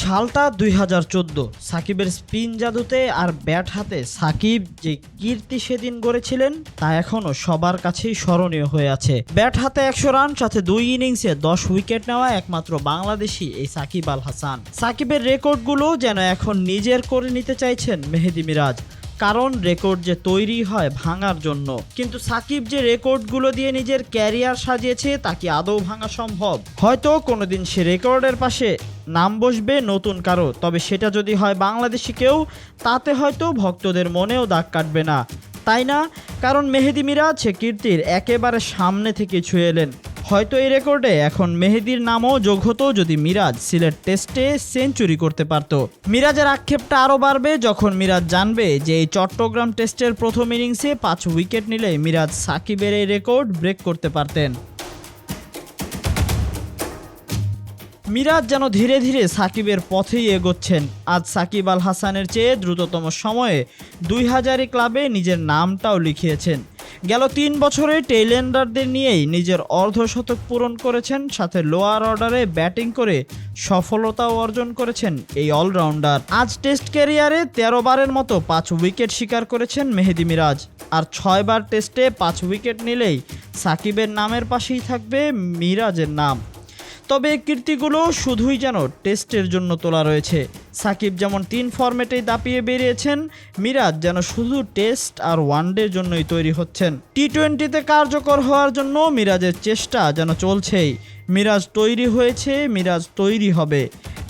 সালটা ২০১৪। সাকিবের স্পিন জাদুতে আর ব্যাট হাতে সাকিব যে কীর্তি সেদিন গড়েছিলেন তা এখনও সবার কাছেই স্মরণীয় হয়ে আছে। ব্যাট হাতে ১০০ রান, সাথে ২ ইনিংসে ১০ উইকেট নেওয়া একমাত্র বাংলাদেশি এই সাকিব আল হাসান। সাকিবের রেকর্ডগুলো যেন এখন নিজের করে নিতে চাইছেন মেহেদী মিরাজ, কারণ রেকর্ড যে তৈরি হয় ভাঙার জন্য। কিন্তু সাকিব যে রেকর্ডগুলো দিয়ে নিজের ক্যারিয়ার সাজিয়েছে তা কি আদৌ ভাঙা সম্ভব? হয়তো কোনোদিন সে রেকর্ডের পাশে নাম বসবে নতুন কারো, তবে সেটা যদি হয় বাংলাদেশি কেউ, তাতে হয়তো ভক্তদের মনেও দাগ কাটবে না, তাই না? কারণ মেহেদী মিরাজ সে কীর্তির একেবারে সামনে থেকে ছুঁয়ে এলেন। হয়তো এই রেকর্ডে এখন মেহেদীর নামও যোগ হতো যদি মিরাজ সিলেট টেস্টে সেঞ্চুরি করতে পারত। মিরাজের আক্ষেপটা আরও বাড়বে যখন মিরাজ জানবে যে এই চট্টগ্রাম টেস্টের প্রথম ইনিংসে ৫ উইকেট নিলে মিরাজ সাকিবের এই রেকর্ড ব্রেক করতে পারতেন। মিরাজ যেন ধীরে ধীরে সাকিবের পথেই এগোচ্ছেন। আজ সাকিব আল হাসানের চেয়ে দ্রুততম সময়ে ২০০০ ক্লাবে নিজের নামটাও লিখিয়েছেন। গেল ৩ বছরে টেইলেন্ডারদের নিয়েই নিজের অর্ধশতক পূরণ করেছেন, সাথে লোয়ার অর্ডারে ব্যাটিং করে সফলতাও অর্জন করেছেন এই অলরাউন্ডার। আজ টেস্ট ক্যারিয়ারে ১৩ বারের মতো ৫ উইকেট শিকার করেছেন মেহেদী মিরাজ, আর ৬ বার টেস্টে ৫ উইকেট নিলেই সাকিবের নামের পাশেই থাকবে মিরাজের নাম। তবে এই কীর্তিগুলো শুধুই যেন টেস্টের জন্য তোলা রয়েছে। সাকিব যেমন ৩ ফরম্যাটেই দাপিয়ে বেরিয়েছেন, মিরাজ যেন শুধু টেস্ট আর ওয়ানডের জন্যই তৈরি হচ্ছেন। টি-20তে কার্যকর হওয়ার জন্য মিরাজের চেষ্টা যেন চলছেই। মিরাজ তৈরি হয়েছে, মিরাজ তৈরি হবে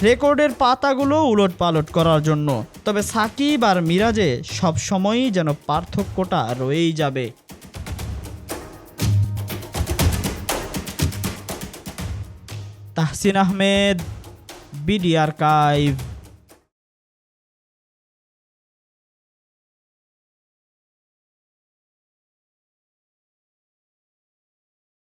রেকর্ডের পাতাগুলো উলট পালট করার জন্য। তবে সাকিব আর মিরাজে সবসময়ই যেন পার্থক্যটা রয়েই যাবে। Tahsin Ahmed, BD archive.